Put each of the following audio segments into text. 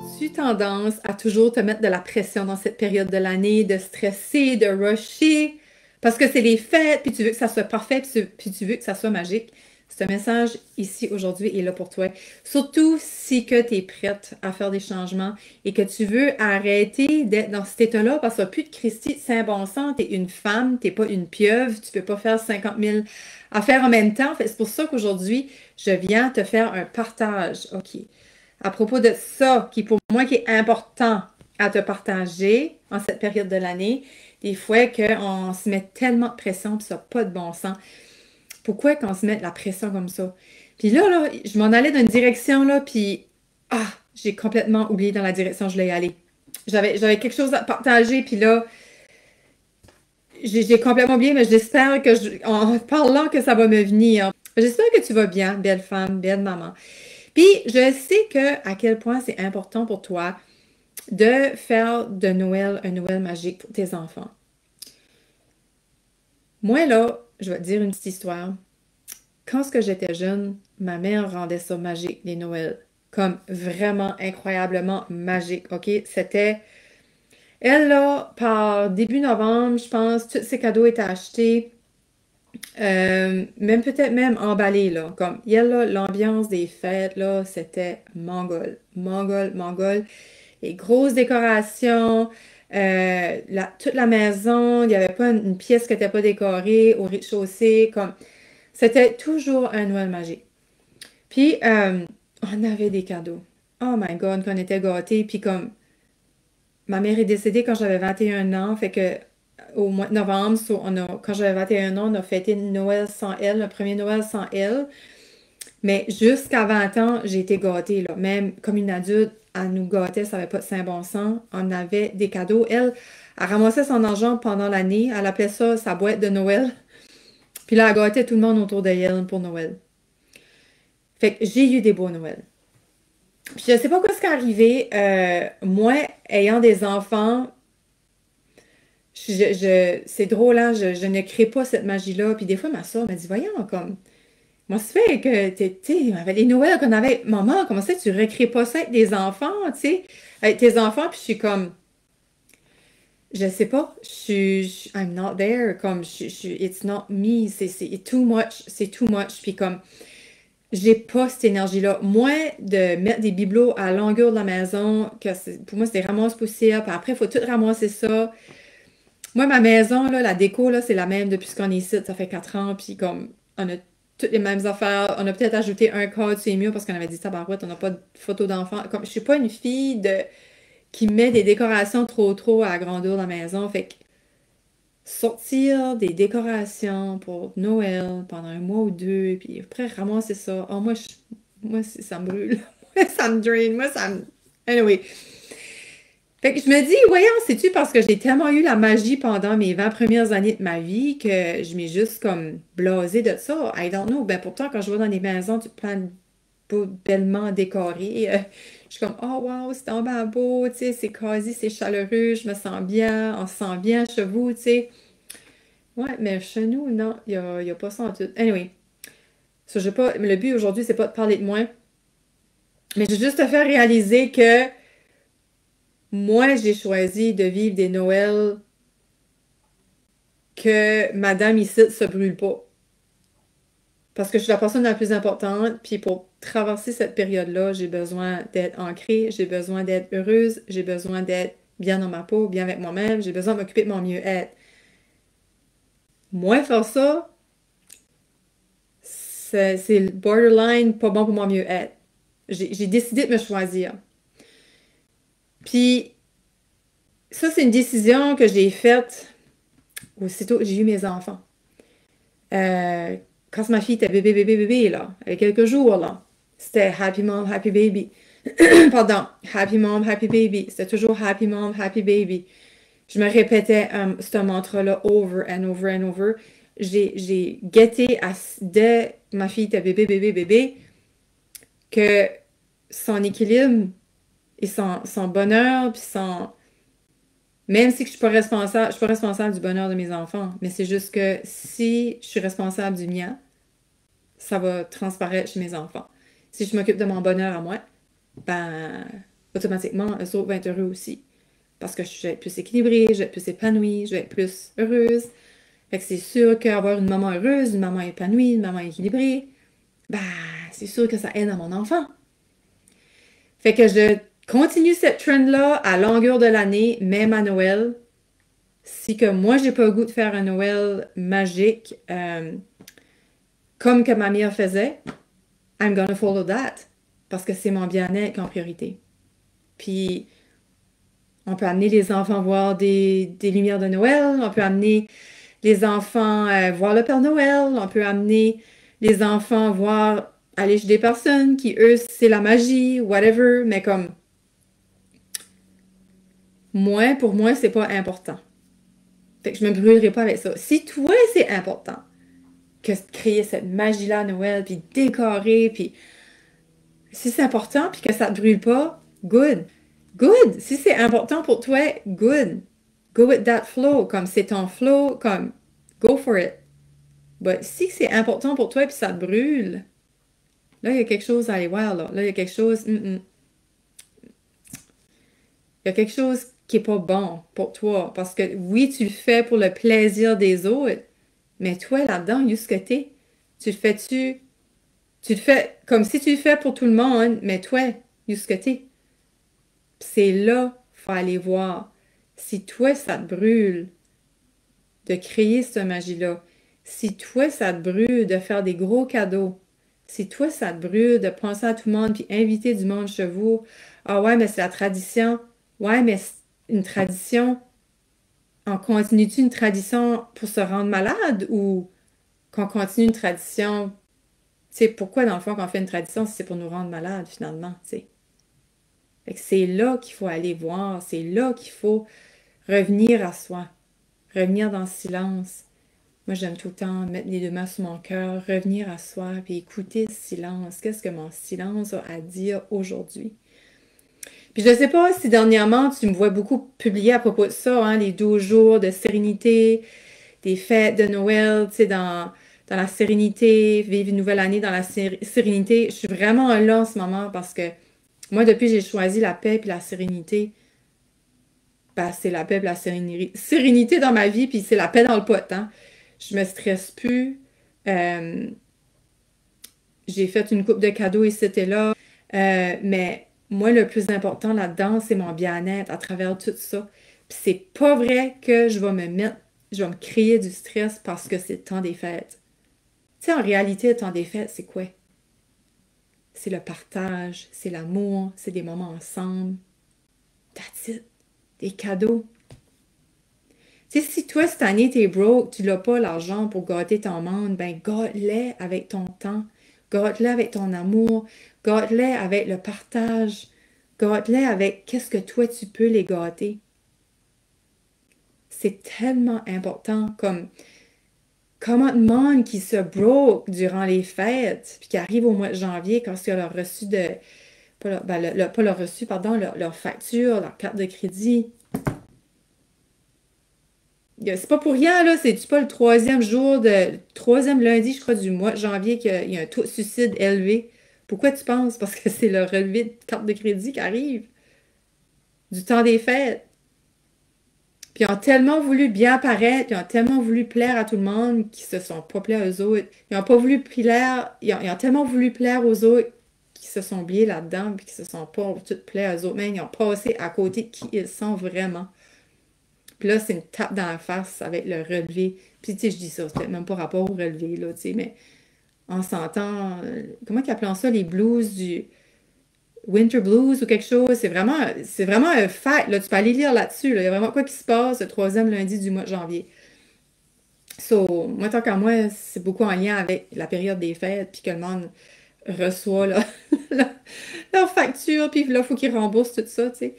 As-tu tendance à toujours te mettre de la pression dans cette période de l'année, de stresser, de rusher, parce que c'est les fêtes, puis tu veux que ça soit parfait, puis tu veux que ça soit magique? Ce message ici aujourd'hui est là pour toi. Surtout si que tu es prête à faire des changements et que tu veux arrêter d'être dans cet état-là parce que plus de Christy, c'est un bon sens, tu es une femme, tu n'es pas une pieuvre, tu peux pas faire 50 000 affaires en même temps. C'est pour ça qu'aujourd'hui, je viens te faire un partage. OK. À propos de ça, qui pour moi qui est important à te partager en cette période de l'année, des fois qu'on se met tellement de pression, puis ça n'a pas de bon sens. Pourquoi qu'on se met de la pression comme ça? Puis là, je m'en allais dans une direction, là, puis j'ai complètement oublié dans la direction où je voulais aller. J'avais quelque chose à partager, puis là, j'ai complètement oublié, mais j'espère en parlant que ça va me venir. J'espère que tu vas bien, belle femme, belle maman. Puis, je sais à quel point c'est important pour toi de faire de Noël un Noël magique pour tes enfants. Moi, là, je vais te dire une petite histoire. Quand j'étais jeune, ma mère rendait ça magique, les Noëls. Comme vraiment incroyablement magique, OK? C'était... Elle, là, par début novembre, je pense, tous ses cadeaux étaient achetés. Même peut-être même emballés, là. Comme, elle, là, l'ambiance des fêtes, là, c'était mongol. Mongol, mongol. Les grosses décorations, toute la maison, il n'y avait pas une pièce qui n'était pas décorée au rez-de-chaussée, comme c'était toujours un Noël magique. Puis, on avait des cadeaux. Oh my God, qu'on était gâtés. Puis comme, ma mère est décédée quand j'avais 21 ans, fait que au mois de novembre, quand j'avais 21 ans, on a fêté Noël sans elle, le premier Noël sans elle. Mais jusqu'à 20 ans, j'ai été gâtée, là. Même comme une adulte, elle nous gâtait, ça n'avait pas de saint bon sens. On avait des cadeaux. Elle ramassait son argent pendant l'année. Elle appelait ça sa boîte de Noël. Puis là, elle gâtait tout le monde autour d'elle pour Noël. Fait que j'ai eu des beaux Noëls. Puis je sais pas quoi ce qui est arrivé. Moi, ayant des enfants, c'est drôle, hein? Je ne crée pas cette magie-là. Puis des fois, ma soeur m'a dit, voyons, comme... Moi, ça fait que, tu sais, avec les Noëls qu'on avait, maman, comment ça, tu recrées pas ça avec des enfants, tu sais, avec tes enfants, puis je suis comme, je sais pas, I'm not there, comme, it's not me, c'est too much, c'est too much, puis comme, j'ai pas cette énergie-là. Moi, de mettre des bibelots à longueur de la maison, pour moi, c'est ramasse-poussière, puis après, il faut tout ramasser ça. Moi, ma maison, là, la déco, là, c'est la même depuis qu'on est ici, ça fait 4 ans, puis comme, on a toutes les mêmes affaires. On a peut-être ajouté un code sur les murs parce qu'on avait dit tabarouette, on n'a pas de photos d'enfants. Comme je suis pas une fille qui met des décorations trop à la grandeur de la maison. Fait que sortir des décorations pour Noël pendant un mois ou deux, puis après ramasser ça. Oh, ça me brûle. Moi, ça me draine. Moi, ça me. Anyway. Fait que je me dis, voyons, c'est-tu parce que j'ai tellement eu la magie pendant mes 20 premières années de ma vie que je m'ai juste comme blasée de ça? I don't know. Ben pourtant, quand je vais dans des maisons, tu plein bellement décorées, je suis comme, oh wow, c'est tellement beau, tu sais, c'est cosy, c'est chaleureux, je me sens bien, on se sent bien chez vous, tu sais. Ouais, mais chez nous, non, il y a pas ça en tout. Anyway, ça, le but aujourd'hui, c'est pas de parler de moi, mais j'ai juste te faire réaliser que moi, j'ai choisi de vivre des Noëls que madame ici se brûle pas. Parce que je suis la personne la plus importante, puis pour traverser cette période-là, j'ai besoin d'être ancrée, j'ai besoin d'être heureuse, j'ai besoin d'être bien dans ma peau, bien avec moi-même, j'ai besoin de m'occuper de mon mieux-être. Moi, faire ça, c'est le borderline pas bon pour mon mieux-être. J'ai décidé de me choisir. Puis, ça, c'est une décision que j'ai faite aussitôt que j'ai eu mes enfants. Euh, Quand ma fille était bébé, là, elle avait quelques jours, là, c'était Happy Mom, Happy Baby. Pardon, Happy Mom, Happy Baby. C'était toujours Happy Mom, Happy Baby. Je me répétais ce mantra-là over and over and over. J'ai guetté dès ma fille était bébé, que son équilibre et son bonheur, puis son... Même si je suis pas responsable, je suis pas responsable du bonheur de mes enfants, mais c'est juste que si je suis responsable du mien, ça va transparaître chez mes enfants. Si je m'occupe de mon bonheur à moi, ben, automatiquement, eux autres vont être heureux aussi. Parce que je vais être plus équilibrée, je vais être plus épanouie, je vais être plus heureuse. Fait que c'est sûr qu'avoir une maman heureuse, une maman épanouie, une maman équilibrée, bah, c'est sûr que ça aide à mon enfant. Fait que je continue cette trend-là à longueur de l'année, même à Noël. Si que moi, j'ai pas le goût de faire un Noël magique, comme que ma mère faisait, I'm gonna follow that. Parce que c'est mon bien-être en priorité. Puis, on peut amener les enfants voir des lumières de Noël, on peut amener les enfants voir le Père Noël, on peut amener les enfants voir aller chez des personnes qui, eux, c'est la magie, whatever, mais comme moi, pour moi, c'est pas important. Fait que je me brûlerai pas avec ça. Si toi, c'est important que de créer cette magie-là à Noël, puis décorer, puis si c'est important, puis que ça te brûle pas, good. Good. Si c'est important pour toi, good. Go with that flow. Comme c'est ton flow, comme go for it. But si c'est important pour toi, puis ça te brûle, là, il y a quelque chose à aller voir, là. Là, il y a quelque chose... Il y a quelque chose qui est pas bon pour toi. Parce que oui, tu le fais pour le plaisir des autres, mais toi, là-dedans, où ce que t'es, tu le fais-tu... Tu le fais comme si tu le fais pour tout le monde, mais toi, où ce que t'es. C'est là, faut aller voir. Si toi, ça te brûle de créer cette magie-là, si toi, ça te brûle de faire des gros cadeaux, si toi, ça te brûle de penser à tout le monde puis inviter du monde chez vous, ah ouais, mais c'est la tradition. Ouais, mais une tradition, on continue-tu une tradition pour se rendre malade ou qu'on continue une tradition, tu sais, pourquoi dans le fond qu'on fait une tradition si c'est pour nous rendre malades finalement, tu sais. Fait que c'est là qu'il faut aller voir, c'est là qu'il faut revenir à soi, revenir dans le silence. Moi, j'aime tout le temps mettre les deux mains sur mon cœur, revenir à soi, puis écouter le silence. Qu'est-ce que mon silence a à dire aujourd'hui? Puis je ne sais pas si dernièrement, tu me vois beaucoup publier à propos de ça, hein, les 12 jours de sérénité, des fêtes de Noël, tu sais, dans la sérénité, vivre une nouvelle année dans la sérénité. Je suis vraiment là en ce moment parce que moi, depuis que j'ai choisi la paix et la sérénité, ben, c'est la paix et la sérénité dans ma vie, puis c'est la paix dans le pot, hein. Je me stresse plus. Euh, j'ai fait une coupe de cadeaux et c'était là. Mais moi, le plus important là-dedans, c'est mon bien-être à travers tout ça. Puis c'est pas vrai que je vais me créer du stress parce que c'est le temps des fêtes. Tu sais, en réalité, le temps des fêtes, c'est quoi? C'est le partage, c'est l'amour, c'est des moments ensemble. That's it. Des cadeaux. Tu sais, si toi, cette année, t'es broke, tu n'as pas l'argent pour gâter ton monde, ben gâte-les avec ton temps, gâte-les avec ton amour, gâte-les avec le partage, gâte-les avec qu'est-ce que toi, tu peux les gâter. C'est tellement important, comme comment de monde qui se broke durant les fêtes, puis qui arrive au mois de janvier quand ils ont reçu de, pas leur, ben, pas leur reçu, pardon, leur facture, leur carte de crédit. C'est pas pour rien, là, c'est pas le troisième lundi, je crois, du mois de janvier qu'il y a un taux de suicide élevé. Pourquoi tu penses? Parce que c'est le relevé de carte de crédit qui arrive du temps des fêtes. Puis ils ont tellement voulu bien paraître, ils ont tellement voulu plaire à tout le monde qu'ils se sont pas plaire aux autres. Ils ont pas voulu plaire, ils ont tellement voulu plaire aux autres qu'ils se sont oubliés là-dedans, puis qu'ils se sont pas tout plaire aux autres, mais ils ont passé à côté de qui ils sont vraiment. Puis là, c'est une tape dans la face avec le relevé. Puis, tu sais, je dis ça, c'est peut-être même pas rapport au relevé, là, tu sais, mais on s'entend, comment qu'ils appellent ça, les blues du Winter Blues ou quelque chose, c'est vraiment un fact, là, tu peux aller lire là-dessus, là. Il y a vraiment quoi qui se passe le troisième lundi du mois de janvier. So, moi, tant qu'à moi, c'est beaucoup en lien avec la période des fêtes, puis que le monde reçoit, là, leur facture, puis là, il faut qu'ils remboursent tout ça, tu sais.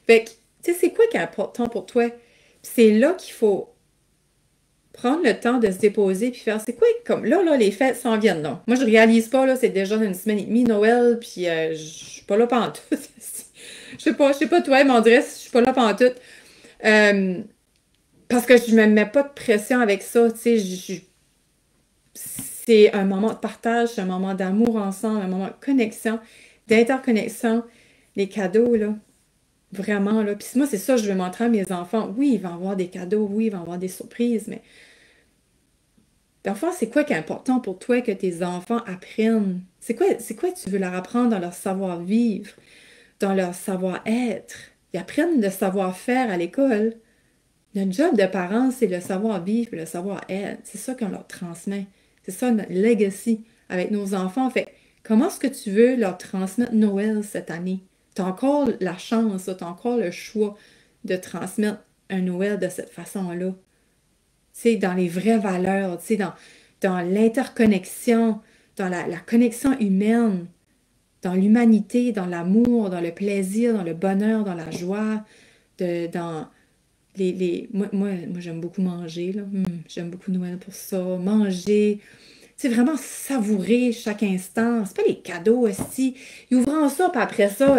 Fait que, tu sais, c'est quoi qui est important pour toi? C'est là qu'il faut prendre le temps de se déposer puis faire, c'est quoi, comme là, les fêtes s'en viennent, non. Moi, je réalise pas, là, c'est déjà une semaine et demie, Noël, puis je suis pas là pantoute. Je sais pas toi, mais on dirait que je suis pas là pantoute. Euh, Parce que je me mets pas de pression avec ça, tu sais, c'est un moment de partage, c'est un moment d'amour ensemble, un moment de connexion, d'interconnexion. Les cadeaux, là, vraiment, là. Puis moi, c'est ça que je veux montrer à mes enfants. Oui, ils vont avoir des cadeaux, oui, ils vont avoir des surprises, mais d'enfant, c'est quoi qui est important pour toi que tes enfants apprennent? C'est quoi que tu veux leur apprendre dans leur savoir-vivre, dans leur savoir-être? Ils apprennent le savoir-faire à l'école. Notre job de parents, c'est le savoir-vivre et le savoir-être. C'est ça qu'on leur transmet. C'est ça notre legacy avec nos enfants. Fait comment est-ce que tu veux leur transmettre Noël cette année? Tu as encore la chance, tu as encore le choix de transmettre un Noël de cette façon-là. Tu sais, dans les vraies valeurs, tu sais, dans l'interconnexion, dans la connexion humaine, dans l'humanité, dans l'amour, dans le plaisir, dans le bonheur, dans la joie, dans moi, j'aime beaucoup manger, là. J'aime beaucoup Noël pour ça. Manger, c'est vraiment savourer chaque instant. C'est pas les cadeaux aussi. Ils ouvrent ça, puis après ça,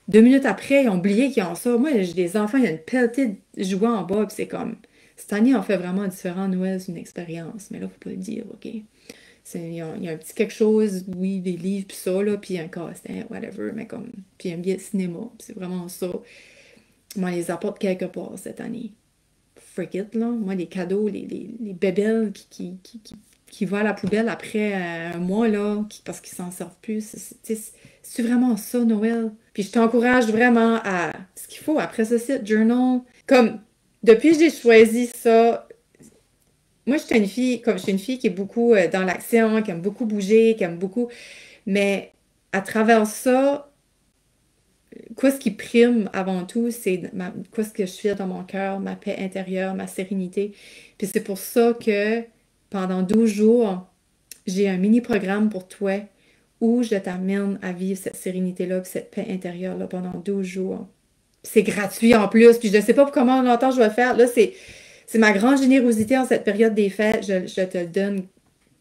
2 minutes après, ils ont oublié qu'ils ont ça. Moi, j'ai des enfants, il y a une pelletée de jouets en bas, puis c'est comme... Cette année, on fait vraiment différent. Noël, c'est une expérience. Mais là, faut pas le dire, OK? Il y a un petit quelque chose, oui, des livres, puis ça, là, puis un casse-tête, whatever, mais comme... Puis un billet de cinéma, puis c'est vraiment ça. Moi, on les apporte quelque part cette année. Freak it, là. Moi, les cadeaux, les bébelles qui vont à la poubelle après un mois, là, parce qu'ils s'en servent plus. C'est vraiment ça, Noël? Puis je t'encourage vraiment à ce qu'il faut après ce site journal. Comme, depuis que j'ai choisi ça, moi, je suis une fille qui est beaucoup dans l'action, qui aime beaucoup bouger, qui aime beaucoup... Mais à travers ça, quoi ce qui prime avant tout, c'est quoi ce que je fais dans mon cœur, ma paix intérieure, ma sérénité. Puis c'est pour ça que pendant 12 jours, j'ai un mini-programme pour toi où je t'amène à vivre cette sérénité-là, puis cette paix intérieure-là pendant 12 jours. Puis c'est gratuit en plus, puis je ne sais pas pour comment longtemps je vais le faire. Là, c'est ma grande générosité en cette période des fêtes. Je te le donne,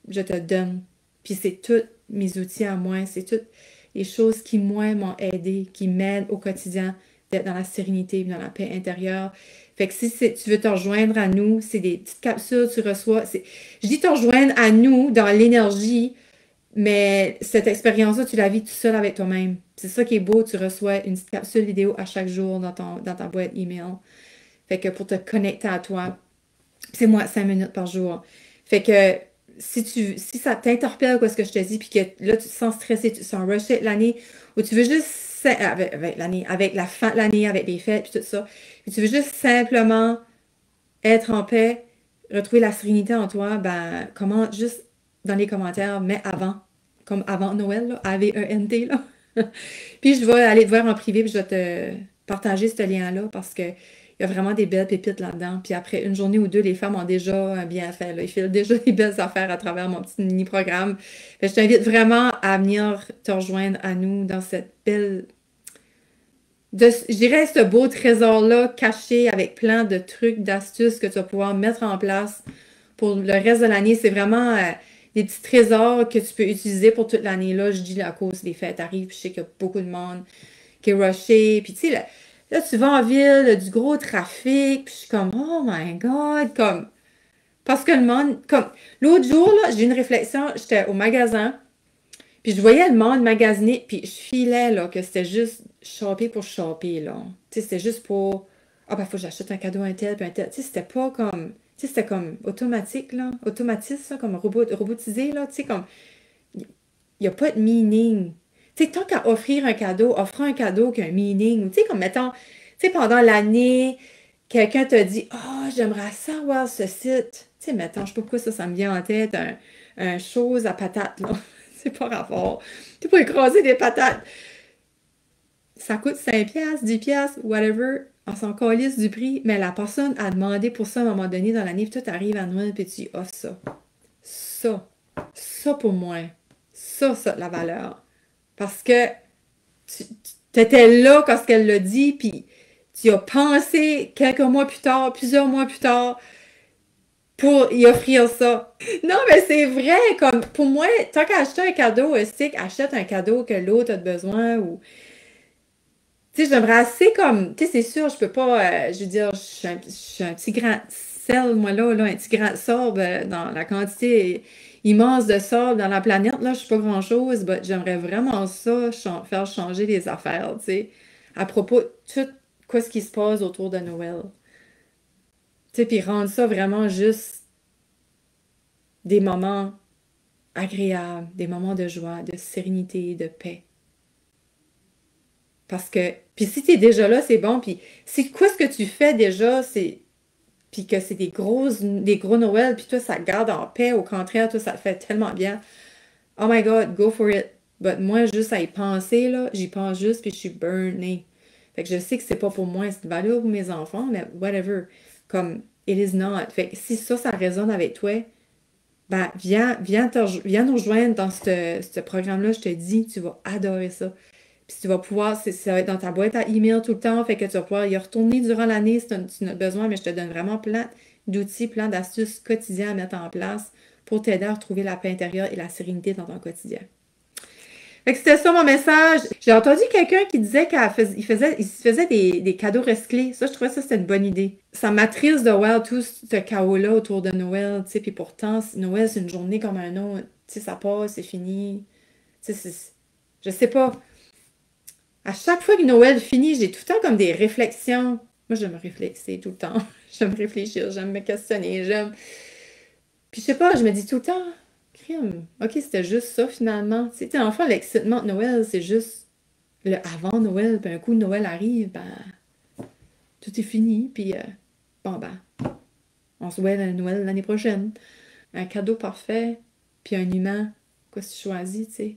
je te le donne. Puis c'est tous mes outils à moi, c'est toutes les choses qui, moi, m'ont aidé, qui m'aident au quotidien d'être dans la sérénité, dans la paix intérieure. Fait que si tu veux te rejoindre à nous, c'est des petites capsules que tu reçois. Je dis te rejoindre à nous dans l'énergie, mais cette expérience-là, tu la vis tout seul avec toi-même. C'est ça qui est beau, tu reçois une petite capsule vidéo à chaque jour dans ta boîte email. Fait que pour te connecter à toi, c'est moi, 5 minutes par jour. Fait que si ça t'interpelle quoi ce que je te dis, puis que là, tu te sens stressé, tu te sens rushé l'année, ou tu veux juste, avec l'année, avec la fin de l'année, avec les fêtes, puis tout ça, puis tu veux juste simplement être en paix, retrouver la sérénité en toi, ben, comment, juste dans les commentaires, mais avant, comme avant Noël, là, AVENT, là. Puis je vais aller te voir en privé, puis je vais te partager ce lien-là, parce que il y a vraiment des belles pépites là-dedans. Puis après une journée ou deux, les femmes ont déjà bien fait, là. Ils filent déjà des belles affaires à travers mon petit mini-programme. Fait que je t'invite vraiment à venir te rejoindre à nous dans cette belle... je dirais ce beau trésor-là caché avec plein de trucs, d'astuces que tu vas pouvoir mettre en place pour le reste de l'année. C'est vraiment des petits trésors que tu peux utiliser pour toute l'année. Là, je dis là, à cause des fêtes arrivent, puis je sais qu'il y a beaucoup de monde qui est rushé. Puis tu sais, là, tu vas en ville, là, du gros trafic, puis je suis comme, oh my God, comme, parce que le monde, comme, l'autre jour, là, j'ai eu une réflexion, j'étais au magasin, puis je voyais le monde magasiner, puis je filais, là, que c'était juste shopper pour shopper, là. Tu sais, c'était juste pour, ah, ben, faut que j'achète un cadeau à un tel, puis un tel. Tu sais, c'était pas comme, tu sais, c'était comme automatique, là, automatisme, là, comme robotisé, là, tu sais, comme, il n'y a pas de meaning. Tu sais, tant qu'à offrir un cadeau, offre un cadeau qui a un meaning. Tu sais, comme mettons, tu sais, pendant l'année, quelqu'un te dit, ah, j'aimerais savoir ce site. Tu sais, mettons, je sais pas pourquoi ça me vient en tête, un chose à patates, là. C'est pas rapport. Tu peux écraser des patates. Ça coûte 5 piastres, 10 piastres, whatever. On s'en calisse du prix, mais la personne a demandé pour ça à un moment donné dans l'année, puis toi, t'arrives à Noël, puis tu offres ça. Ça. Ça pour moi. Ça, la valeur. Parce que tu étais là quand elle l'a dit, puis tu as pensé quelques mois plus tard, plusieurs mois plus tard, pour y offrir ça. Non, mais c'est vrai, comme pour moi, tant qu'à acheter un cadeau, stick, achète un cadeau que l'autre a besoin ou. Tu sais, j'aimerais assez comme. Tu sais, c'est sûr, je peux pas. Je veux dire, je suis un petit grain de sel, moi, là, un petit grain de sable dans la quantité immense de sable dans la planète, là, je suis pas grand-chose, but j'aimerais vraiment ça, faire changer les affaires, tu sais, à propos de tout quoi ce qui se passe autour de Noël. Tu sais, puis rendre ça vraiment juste des moments agréables, des moments de joie, de sérénité, de paix. Parce que, puis si t'es déjà là, c'est bon, puis si quoi ce que tu fais déjà, c'est, puis que c'est des gros Noëls, puis toi, ça te garde en paix, au contraire, toi, ça te fait tellement bien. Oh my God, go for it. But moi, juste à y penser, là, j'y pense juste, puis je suis burnée. Fait que je sais que c'est pas pour moi, c'est valable pour mes enfants, mais whatever. Comme, it is not. Fait que si ça résonne avec toi, ben, viens nous rejoindre dans ce programme-là, je te dis, tu vas adorer ça. Puis tu vas pouvoir, ça va être dans ta boîte à email tout le temps, fait que tu vas pouvoir y retourner durant l'année si tu en as besoin, mais je te donne vraiment plein d'outils, plein d'astuces quotidiens à mettre en place pour t'aider à retrouver la paix intérieure et la sérénité dans ton quotidien. Fait que c'était ça mon message. J'ai entendu quelqu'un qui disait il se faisait des cadeaux recyclés. Ça, je trouvais ça c'était une bonne idée. Ça m'attriste de voir tout ce chaos-là autour de Noël, tu sais, puis pourtant, Noël, c'est une journée comme un autre. Tu sais, ça passe, c'est fini. Tu sais, je sais pas. À chaque fois que Noël finit, j'ai tout le temps comme des réflexions. Moi, j'aime réfléchir tout le temps. J'aime réfléchir, j'aime me questionner, j'aime. Puis je sais pas, je me dis tout le temps, crime, ok, c'était juste ça finalement. Tu sais, enfin, l'excitement de Noël, c'est juste le avant Noël, puis un coup Noël arrive, ben, tout est fini, puis bon, ben, on se voit à Noël l'année prochaine. Un cadeau parfait, puis un humain, quoi si tu choisis, tu sais.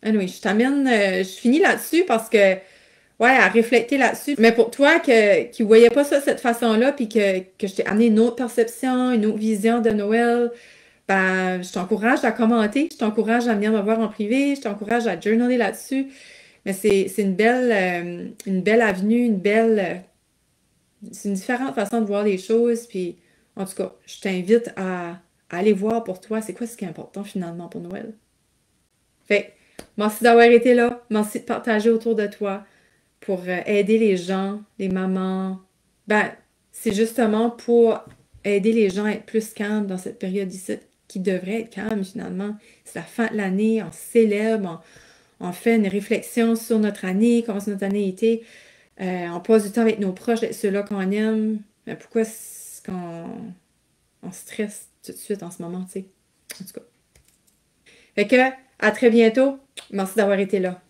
Anyway, je finis là-dessus parce que ouais, à réfléchir là-dessus. Mais pour toi qui ne voyais pas ça de cette façon-là, puis que je t'ai amené une autre perception, une autre vision de Noël, ben, je t'encourage à commenter, je t'encourage à venir me voir en privé, je t'encourage à journaler là-dessus. Mais c'est une belle avenue, c'est une différente façon de voir les choses. Puis, en tout cas, je t'invite à aller voir pour toi, c'est quoi ce qui est important finalement pour Noël. Fait que, merci d'avoir été là, merci de partager autour de toi pour aider les gens, les mamans. Ben, c'est justement pour aider les gens à être plus calmes dans cette période ici, qui devrait être calme finalement. C'est la fin de l'année, on célèbre, on fait une réflexion sur notre année, comment notre année a été. On passe du temps avec nos proches, avec ceux-là qu'on aime. Mais pourquoi est-ce qu'on on stresse tout de suite en ce moment, tu sais? En tout cas. Fait que, à très bientôt. Merci d'avoir été là.